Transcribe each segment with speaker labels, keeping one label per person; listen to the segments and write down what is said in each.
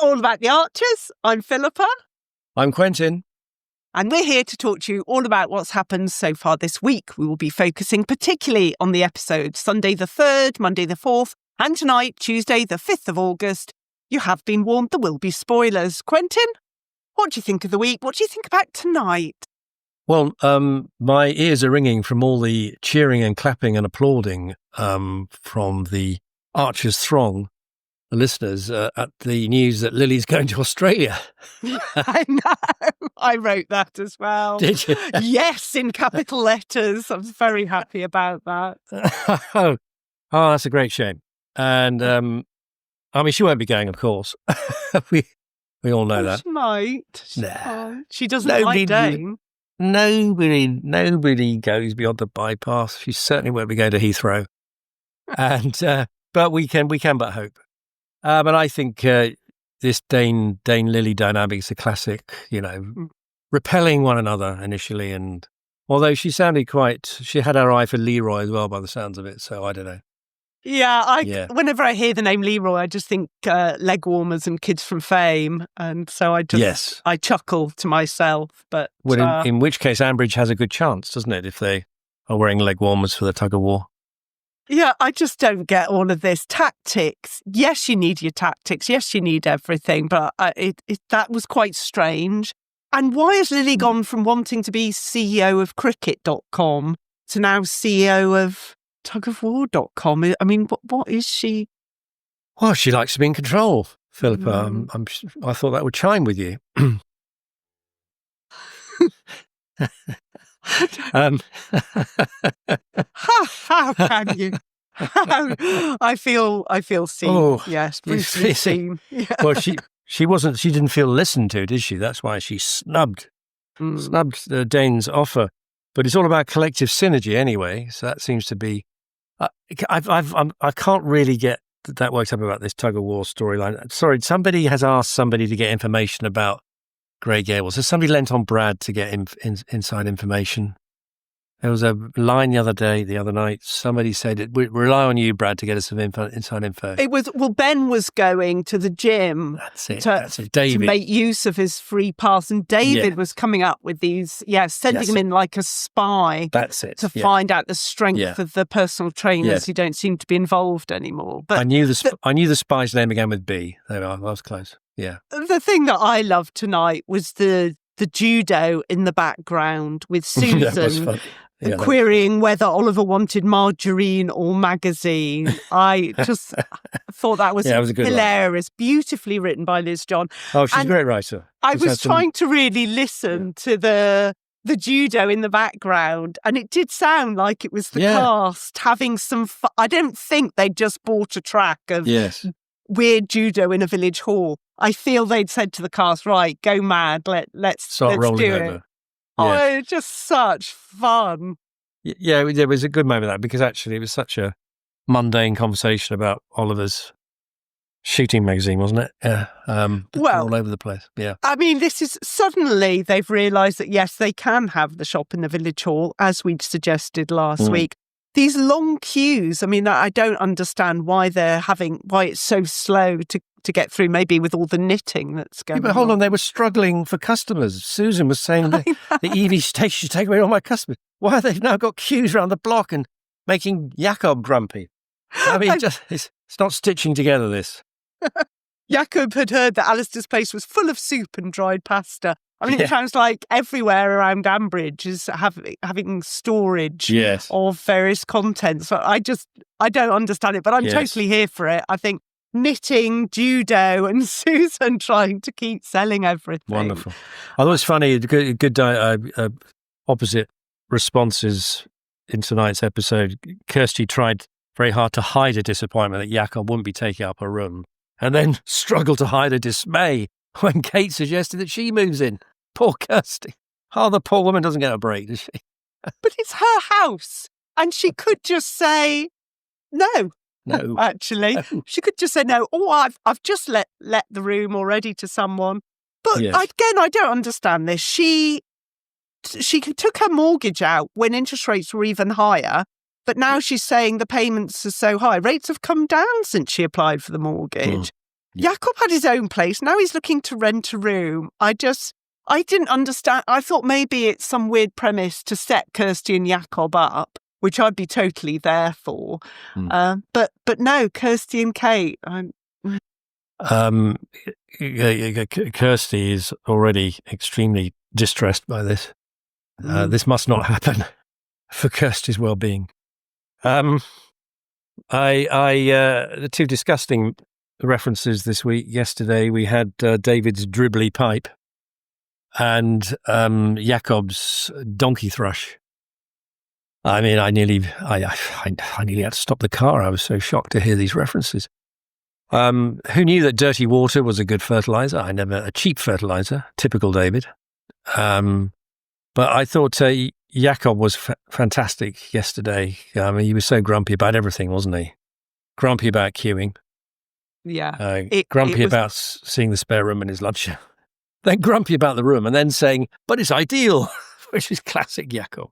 Speaker 1: all about the Archers. I'm Philippa.
Speaker 2: I'm Quentin.
Speaker 1: And we're here to talk to you all about what's happened so far this week. We will be focusing particularly on the episodes Sunday the 3rd, Monday the 4th, and tonight, Tuesday the 5th of August. You have been warned there will be spoilers. Quentin, what do you think of the week? What do you think about tonight?
Speaker 2: Well, my ears are ringing from all the cheering and clapping and applauding from the Archers throng, the listeners, at the news that Lily's going to Australia.
Speaker 1: I know. I wrote that as well.
Speaker 2: Did you?
Speaker 1: Yes, in capital letters. I'm very happy about that.
Speaker 2: Oh, that's a great shame. And, I mean, she won't be going, of course. we all know that.
Speaker 1: She might.
Speaker 2: Nah.
Speaker 1: She doesn't like Dane.
Speaker 2: Nobody goes beyond the bypass. She certainly won't be going to Heathrow. And but we can but hope. But I think this Dane Lily dynamic is a classic. Repelling one another initially, and although she had her eye for Leroy as well by the sounds of it. So I don't know.
Speaker 1: Yeah, whenever I hear the name Leroy, I just think leg warmers and Kids from Fame, and so I chuckle to myself. But
Speaker 2: in which case, Ambridge has a good chance, doesn't it, if they are wearing leg warmers for the tug of war?
Speaker 1: Yeah, I just don't get all of this tactics. Yes, you need your tactics. Yes, you need everything, but that was quite strange. And why has Lily gone from wanting to be CEO of cricket.com to now CEO of tugofwar.com? I mean, what is she?
Speaker 2: Well, she likes to be in control, Philippa. I thought that would chime with you.
Speaker 1: How can you? I feel seen.
Speaker 2: Oh,
Speaker 1: yes, brutally seen. Yeah.
Speaker 2: Well, she didn't feel listened to, did she? That's why she snubbed Dane's offer. But it's all about collective synergy anyway. So that seems to be. I can't really get that worked up about this tug of war storyline. Sorry, somebody has asked somebody to get information about Grey Gables. Has somebody lent on Brad to get inside information? There was a line the other night. Somebody said, "We rely on you, Brad, to get us some inside info."
Speaker 1: It was Ben was going to the gym.
Speaker 2: That's it. David,
Speaker 1: to make use of his free pass, and David was coming up with these. Sending him in like a spy.
Speaker 2: That's it.
Speaker 1: To find out the strength of the personal trainers who don't seem to be involved anymore. But
Speaker 2: I knew the spy's name began with B. There we are. I was close. Yeah.
Speaker 1: The thing that I loved tonight was the judo in the background with Susan. Querying whether Oliver wanted margarine or magazine. I just thought that was hilarious. Beautifully written by Liz John.
Speaker 2: Oh, she's a great writer.
Speaker 1: I was trying to really listen to the judo in the background, and it did sound like it was the cast having some fun. I don't think they just bought a track of weird judo in a village hall. I feel they'd said to the cast, right, go mad, let's
Speaker 2: rolling
Speaker 1: do
Speaker 2: over.
Speaker 1: it. Oh, just such fun.
Speaker 2: Yeah, there was a good moment of that, because actually it was such a mundane conversation about Oliver's shooting magazine, wasn't it? Yeah. All over the place. Yeah.
Speaker 1: I mean, this is suddenly they've realised that, yes, they can have the shop in the village hall, as we'd suggested last week. These long queues, I mean, I don't understand why it's so slow to get through, maybe with all the knitting that's going on.
Speaker 2: But hold on, they were struggling for customers. Susan was saying that the EV station should take away all my customers. Why have they now got queues around the block and making Jakob grumpy? I mean, it's not stitching together, this.
Speaker 1: Jakob had heard that Alistair's place was full of soup and dried pasta. I mean, it sounds like everywhere around Ambridge is having storage of various contents. So I don't understand it, but I'm totally here for it. I think knitting, judo, and Susan trying to keep selling everything.
Speaker 2: Wonderful. I thought it was funny, good opposite responses in tonight's episode. Kirsty tried very hard to hide her disappointment that Jakob wouldn't be taking up her room, and then struggled to hide her dismay when Kate suggested that she moves in. Poor Kirsty. Oh, the poor woman doesn't get a break, does she?
Speaker 1: But it's her house, and she could just say no.
Speaker 2: No,
Speaker 1: actually, she could just say no. Oh, I've just let the room already to someone. But again, I don't understand this. She took her mortgage out when interest rates were even higher, but now she's saying the payments are so high. Rates have come down since she applied for the mortgage. Jakob had his own place. Now he's looking to rent a room. I didn't understand. I thought maybe it's some weird premise to set Kirsty and Jakob up, which I'd be totally there for. But no, Kirsty and Kate.
Speaker 2: Kirsty is already extremely distressed by this. This must not happen for Kirsty's well-being. The two disgusting references this week. Yesterday we had David's dribbly pipe and Jakob's donkey thrush. I mean, I nearly had to stop the car. I was so shocked to hear these references. Who knew that dirty water was a good fertilizer? A cheap fertilizer, typical David. But I thought Jakob was fantastic yesterday. I mean, he was so grumpy about everything, wasn't he? Grumpy about queuing.
Speaker 1: Yeah.
Speaker 2: Grumpy about seeing the spare room in his lunch. Then grumpy about the room and then saying, but it's ideal, which is classic Jakob.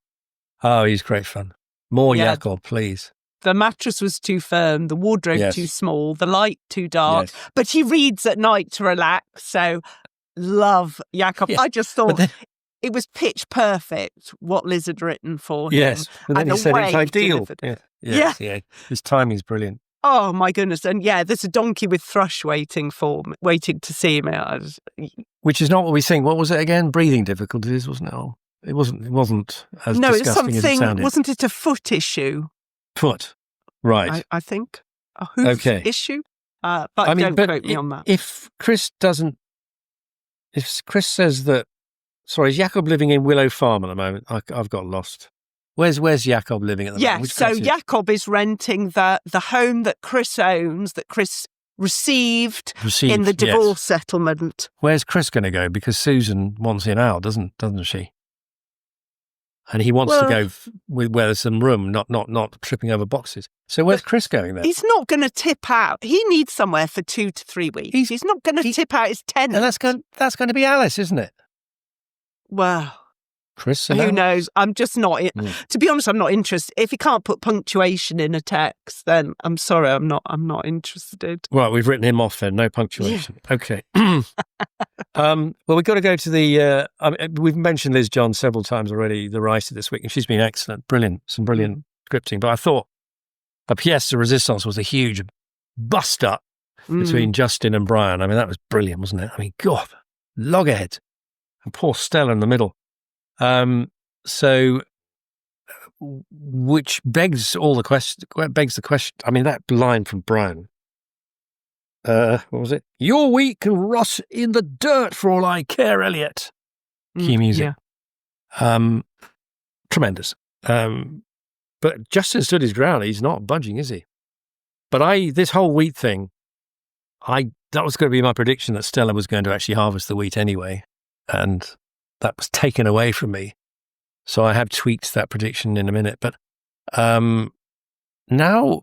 Speaker 2: Oh, he's great fun. More Jakob, please.
Speaker 1: The mattress was too firm, the wardrobe too small, the light too dark, but he reads at night to relax. So love Jakob. I just thought it was pitch perfect what Liz had written for him.
Speaker 2: Yes, and then he said it's ideal. Yeah. His timing's brilliant.
Speaker 1: Oh my goodness! And there's a donkey with thrush waiting to see him.
Speaker 2: Which is not what we think. What was it again? Breathing difficulties, wasn't it? Oh, it wasn't as disgusting as it sounded.
Speaker 1: Wasn't it a foot issue?
Speaker 2: Foot, right?
Speaker 1: I think a hoof issue. But don't quote me on that.
Speaker 2: If Chris says that, sorry, is Jakob living in Willow Farm at the moment? I've got lost. Where's Jakob living at the moment?
Speaker 1: So Jakob is renting the home that Chris owns, that Chris received in the divorce settlement.
Speaker 2: Where's Chris going to go? Because Susan wants him out, doesn't she? And he wants to go where there's some room, not tripping over boxes. So where's Chris going then?
Speaker 1: He's not going to tip out. He needs somewhere for 2 to 3 weeks. He's not going to tip out his tenant.
Speaker 2: And that's going to be Alice, isn't it?
Speaker 1: Well,
Speaker 2: Chris,
Speaker 1: who knows? I'm just not. To be honest, I'm not interested. If he can't put punctuation in a text, then I'm sorry, I'm not interested.
Speaker 2: Right, we've written him off then. No punctuation. Yeah. Okay. Well, we've got to go to the. We've mentioned Liz John several times already, the writer this week, and she's been excellent, brilliant, some brilliant scripting. But I thought a pièce de résistance was a huge bust up between Justin and Brian. I mean, that was brilliant, wasn't it? I mean, God, loggerhead, and poor Stella in the middle. So, which begs the question. I mean, that line from Brian. What was it? You're weak and rot in the dirt for all I care, Elliot. Key music. Yeah. Tremendous. But Justin stood his ground. He's not budging, is he? But this whole wheat thing, that was going to be my prediction that Stella was going to actually harvest the wheat anyway. And that was taken away from me. So I have tweaked that prediction in a minute. But now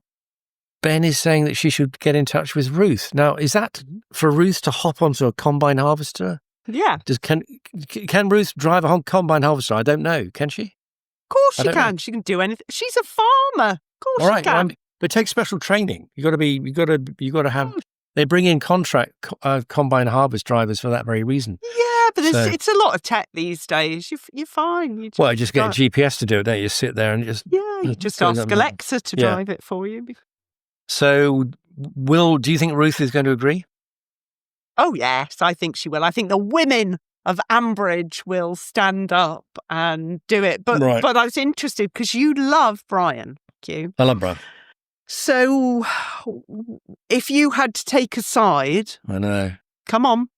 Speaker 2: Ben is saying that she should get in touch with Ruth. Now, is that for Ruth to hop onto a combine harvester?
Speaker 1: Yeah.
Speaker 2: Can Ruth drive a combine harvester? I don't know. Can she?
Speaker 1: Of course she can. She can do anything. She's a farmer. Of course she can.
Speaker 2: But it takes special training. You got to have. They bring in contract combine harvest drivers for that very reason.
Speaker 1: Yeah, but it's a lot of tech these days. You're fine. You
Speaker 2: just get a GPS to do it, don't you? Sit there and just...
Speaker 1: Yeah, you just ask Alexa to drive it for you.
Speaker 2: So, do you think Ruth is going to agree?
Speaker 1: Oh, yes, I think she will. I think the women of Ambridge will stand up and do it. But I was interested because you love Brian.
Speaker 2: I love Brian.
Speaker 1: So, if you had to take a side...
Speaker 2: I know.
Speaker 1: Come on.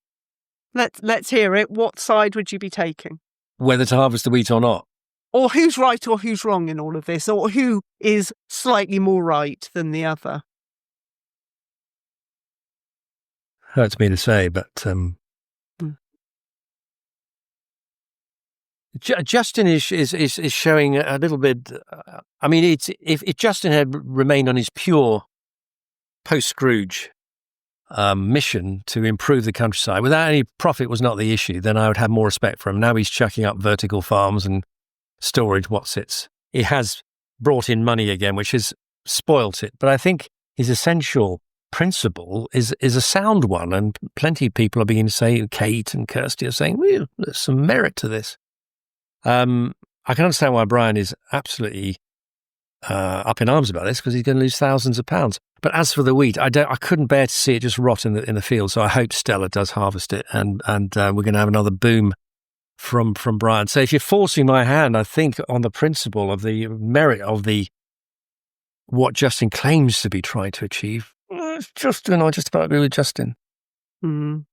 Speaker 1: Let's hear it. What side would you be taking?
Speaker 2: Whether to harvest the wheat or not.
Speaker 1: Or who's right or who's wrong in all of this? Or who is slightly more right than the other?
Speaker 2: Hurts me to say, but... Justin is showing a little bit. I mean, if Justin had remained on his pure post-Scrooge mission to improve the countryside, without any profit was not the issue, then I would have more respect for him. Now he's chucking up vertical farms and storage whatsits. He has brought in money again, which has spoilt it. But I think his essential principle is a sound one, and plenty of people are beginning to say, Kate and Kirsty are saying, well, there's some merit to this. I can understand why Brian is absolutely up in arms about this, because he's going to lose thousands of pounds. But as for the wheat, I couldn't bear to see it just rot in the field. So I hope Stella does harvest it, and we're going to have another boom from Brian. So if you're forcing my hand, I think on the principle of the merit of what Justin claims to be trying to achieve, Justin, I just about agree with Justin.
Speaker 1: Mm.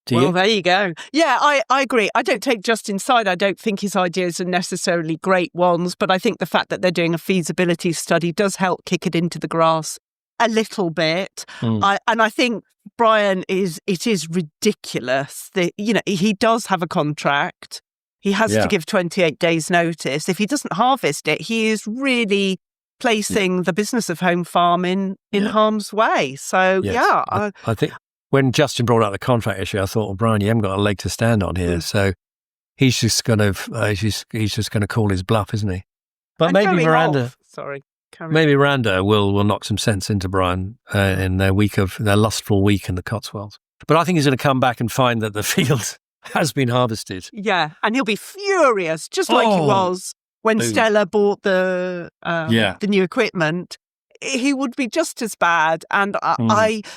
Speaker 1: There you go. Yeah, I agree. I don't take Justin's side. I don't think his ideas are necessarily great ones, but I think the fact that they're doing a feasibility study does help kick it into the grass a little bit. And I think Brian it is ridiculous that, he does have a contract. He has to give 28 days notice. If he doesn't harvest it, he is really placing the business of home farm in harm's way. So,
Speaker 2: I think when Justin brought out the contract issue, I thought, well, Brian, you haven't got a leg to stand on here. So he's just going to call his bluff, isn't he? But maybe Miranda... Maybe Miranda will knock some sense into Brian in their lustful week in the Cotswolds. But I think he's going to come back and find that the field has been harvested.
Speaker 1: Yeah, and he'll be furious, just like he was when Stella bought the new equipment. He would be just as bad. And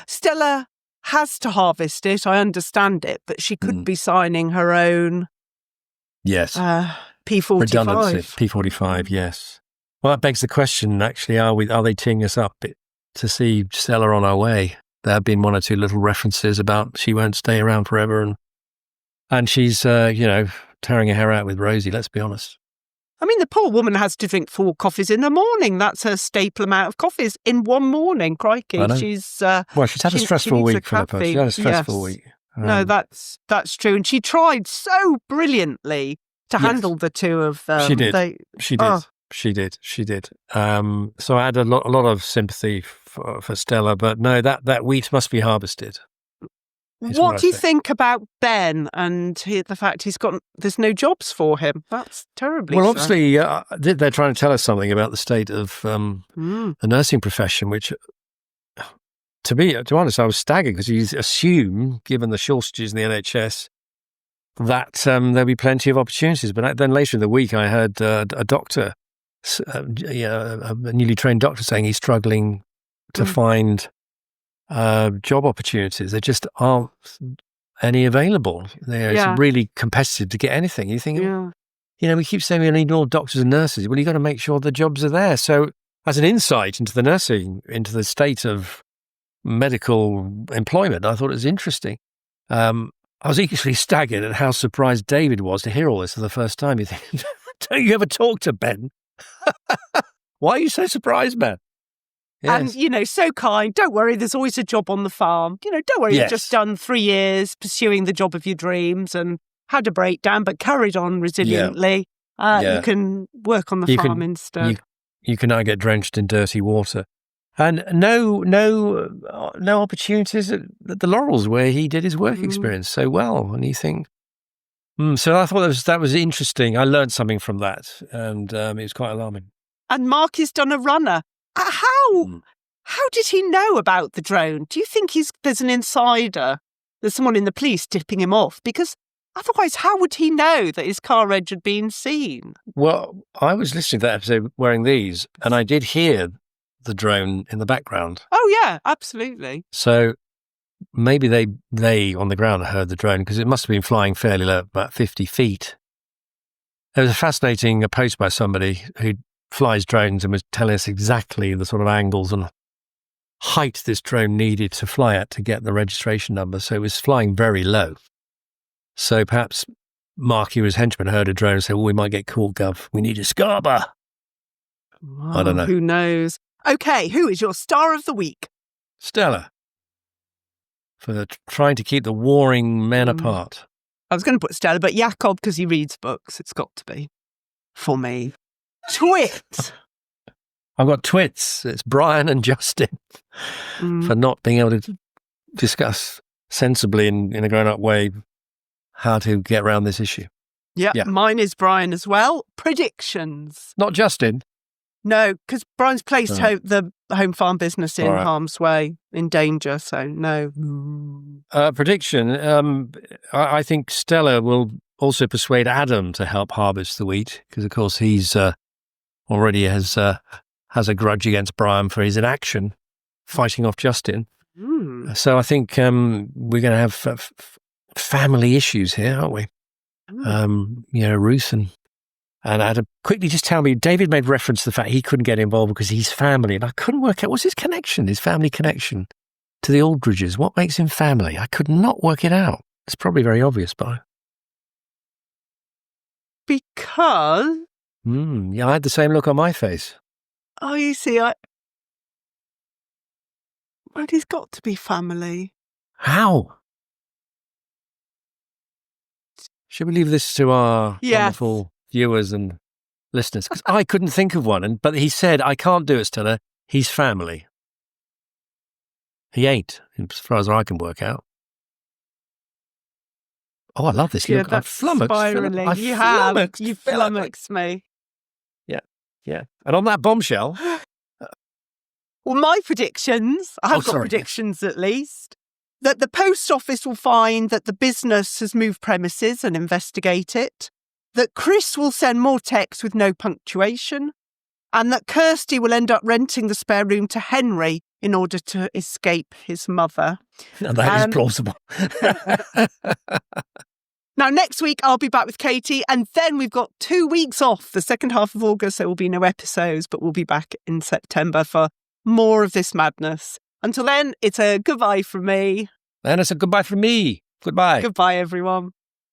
Speaker 1: Stella has to harvest it. I understand it, but she could be signing her own.
Speaker 2: Yes.
Speaker 1: P45.
Speaker 2: Redundancy. P45. Yes. Well, that begs the question, actually, are they teeing us up to see Stella on our way? There have been one or two little references about she won't stay around forever, and she's, tearing her hair out with Rosie, let's be honest.
Speaker 1: I mean, the poor woman has to drink 4 coffees in the morning. That's her staple amount of coffees in one morning. Crikey.
Speaker 2: She's had a stressful week, Philippa. She had a stressful week.
Speaker 1: No, that's true. And she tried so brilliantly to handle the two of them.
Speaker 2: She did. She did. So I had a lot of sympathy for Stella, but no, that wheat must be harvested.
Speaker 1: What do you think about Ben and the fact there's no jobs for him? That's terribly
Speaker 2: Well, obviously, they're trying to tell us something about the state of the nursing profession, which, to be honest, I was staggered, because you assume, given the shortages in the NHS, that there'll be plenty of opportunities. But then later in the week, I heard a doctor, a newly trained doctor, saying he's struggling to find job opportunities. There just aren't any available. It's really competitive to get anything. You think, we keep saying we need more doctors and nurses. Well, you've got to make sure the jobs are there. So as an insight into the nursing, into the state of medical employment, I thought it was interesting. I was equally staggered at how surprised David was to hear all this for the first time. You think, don't you ever talk to Ben? Why are you so surprised, Ben? Yes.
Speaker 1: And, so kind. Don't worry, there's always a job on the farm. Don't worry, you've just done 3 years pursuing the job of your dreams and had a breakdown, but carried on resiliently. You can work on the farm instead.
Speaker 2: You can now get drenched in dirty water. And no opportunities at the Laurels, where he did his work experience so well. And you think, so I thought that was interesting. I learned something from that, and it was quite alarming.
Speaker 1: And Mark has done a runner. How did he know about the drone? Do you think there's an insider? There's someone in the police tipping him off? Because otherwise, how would he know that his car reg had been seen?
Speaker 2: Well, I was listening to that episode wearing these, and I did hear the drone in the background.
Speaker 1: Oh, yeah, absolutely.
Speaker 2: So maybe they on the ground heard the drone, because it must have been flying fairly low, about 50 feet. There was a fascinating post by somebody who flies drones and was telling us exactly the sort of angles and height this drone needed to fly at to get the registration number. So it was flying very low. So perhaps Marky or his henchman heard a drone and said, well, we might get caught, Gov. We need a scarber. I don't know.
Speaker 1: Who knows? Okay, who is your star of the week?
Speaker 2: Stella. For trying to keep the warring men apart.
Speaker 1: I was going to put Stella, but Jacob, because he reads books. It's got to be. For me. Twit.
Speaker 2: I've got twits. It's Brian and Justin for not being able to discuss sensibly in a grown-up way how to get around this issue.
Speaker 1: Yeah, mine is Brian as well. Predictions.
Speaker 2: Not Justin.
Speaker 1: No, because Brian's placed the home farm business in harm's way, in danger, so no.
Speaker 2: Prediction, I think Stella will also persuade Adam to help harvest the wheat, because, of course, he's already has a grudge against Brian for his inaction, fighting off Justin. So I think we're going to have family issues here, aren't we? Ruth and Adam. Quickly, just tell me, David made reference to the fact he couldn't get involved because he's family, and I couldn't work out, what's his family connection to the Aldridges? What makes him family? I could not work it out. It's probably very obvious, but...
Speaker 1: Because...
Speaker 2: I had the same look on my face.
Speaker 1: Oh, you see, But he's got to be family.
Speaker 2: How? Should we leave this to our wonderful viewers and listeners? Because I couldn't think of one, but he said, I can't do it, Stella. He's family. He ain't, as far as I can work out. Oh, I love this.
Speaker 1: Yeah,
Speaker 2: look,
Speaker 1: that's spiraling. You've flummoxed me.
Speaker 2: Yeah. And on that bombshell...
Speaker 1: Well, my predictions, I've got predictions at least, that the post office will find that the business has moved premises and investigate it, that Chris will send more texts with no punctuation, and that Kirsty will end up renting the spare room to Henry in order to escape his mother.
Speaker 2: Now that is plausible.
Speaker 1: Now, next week, I'll be back with Katie, and then we've got 2 weeks off. The second half of August, there will be no episodes, but we'll be back in September for more of this madness. Until then, it's a goodbye from me.
Speaker 2: And it's a goodbye from me. Goodbye.
Speaker 1: Goodbye, everyone.